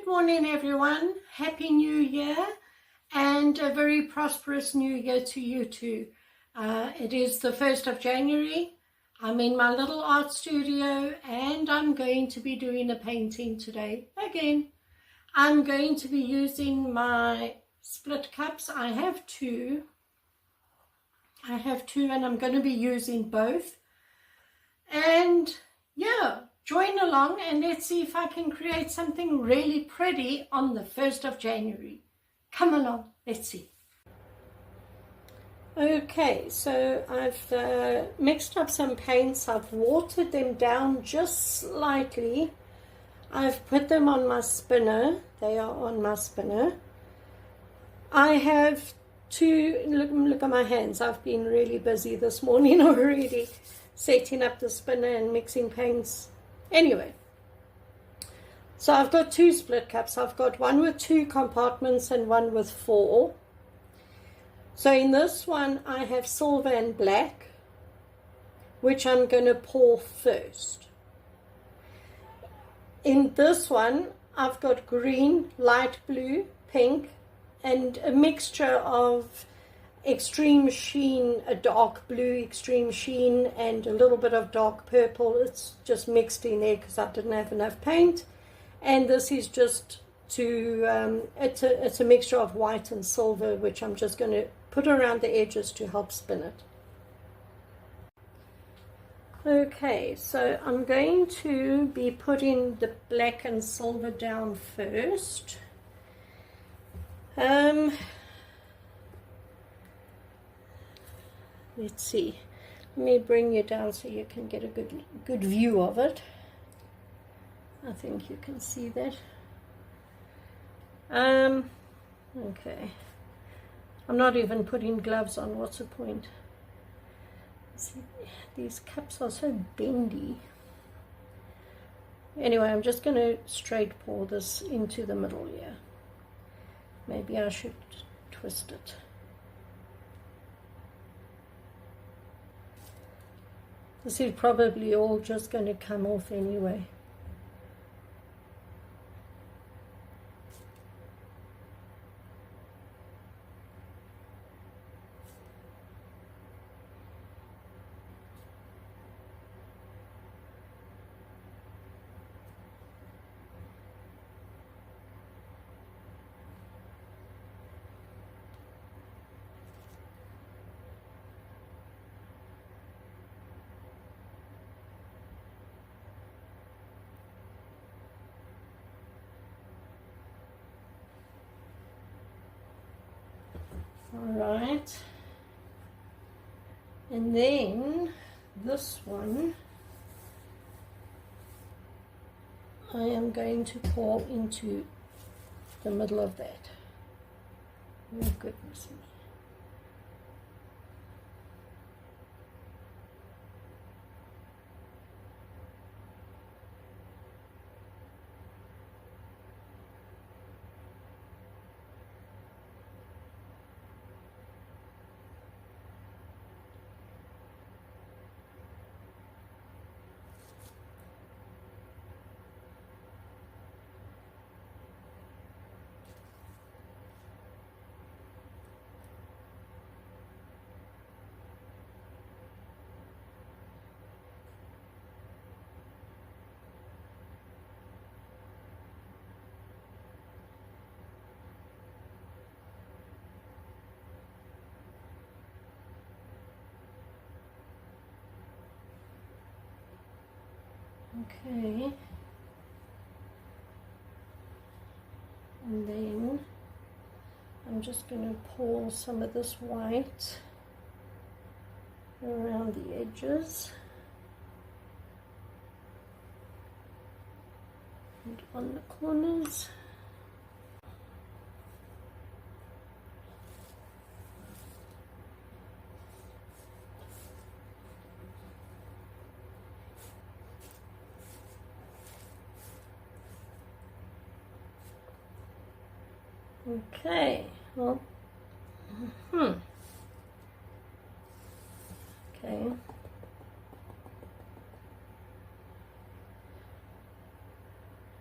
Good morning, everyone. Happy New Year and a very prosperous New Year to you too. It is the 1st of January. I'm in my little art studio and I'm going to be doing a painting today. Again, I'm going to be using my split cups. I have two and I'm going to be using both. And yeah, join along and let's see if I can create something really pretty on the 1st of January. Come along, let's see. Okay, so I've mixed up some paints. I've watered them down just slightly. I've put them on my spinner. They are on my spinner. I have two, look at my hands. I've been really busy this morning already, setting up the spinner and mixing paints. Anyway, so I've got two split cups. I've got one with 2 compartments and one with 4. So in this one I have silver and black, which I'm going to pour first. In this one I've got green, light blue, pink, and a mixture of extreme sheen, a dark blue extreme sheen, and a little bit of dark purple. It's just mixed in there because I didn't have enough paint. And this is just to it's a mixture of white and silver, which I'm just going to put around the edges to help spin it. Okay, so I'm going to be putting the black and silver down first. Let's see. Let me bring you down so you can get a good view of it. I think you can see that. Okay. I'm not even putting gloves on. What's the point? See, these cups are so bendy. Anyway, I'm just going to straight pour this into the middle here. Maybe I should twist it. This is probably all just going to come off anyway. Alright, and then this one I am going to pour into the middle of that. Oh goodness me. Okay, and then I'm just going to pour some of this white around the edges and on the corners. Okay, well, okay.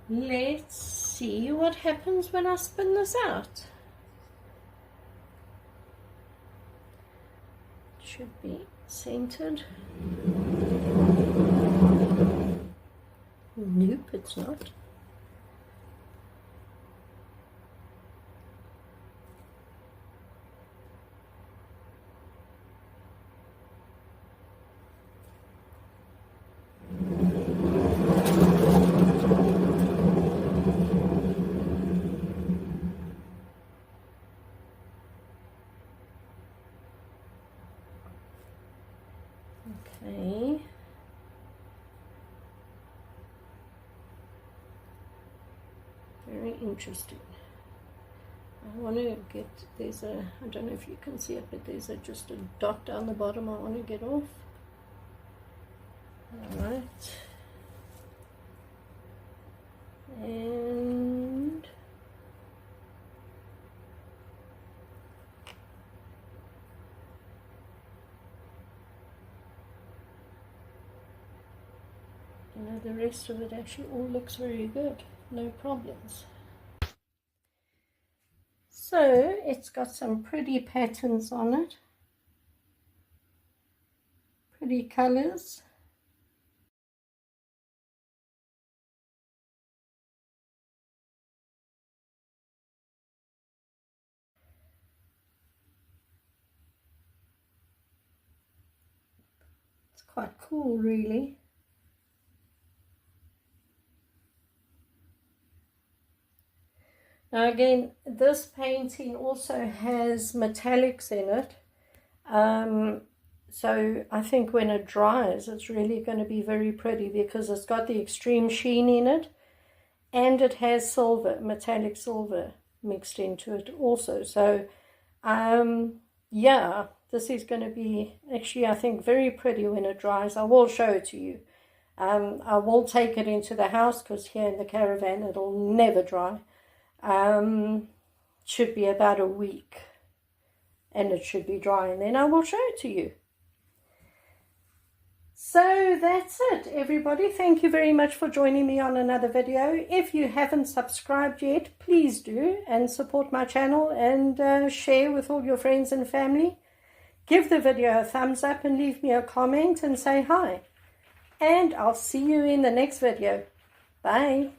Let's see what happens when I spin this out. It should be centered. Nope, it's not. Okay. Very interesting. I want to get, there's a, I don't know if you can see it, but there's a, just a dot down the bottom I want to get off. Alright. And you know, the rest of it actually all looks very good, no problems. So it's got some pretty patterns on it, pretty colors. It's quite cool, really. Now again, this painting also has metallics in it. So I think when it dries, it's really going to be very pretty because it's got the extreme sheen in it. And it has silver, metallic silver mixed into it also. So, yeah, this is going to be actually, I think, very pretty when it dries. I will show it to you. I will take it into the house because here in the caravan it'll never dry. Should be about a week and it should be dry, and then I will show it to you. So that's it, everybody. Thank you very much for joining me on another video. If you haven't subscribed yet, please do, and support my channel and share with all your friends and family. Give the video a thumbs up and leave me a comment and say hi. And I'll see you in the next video. Bye.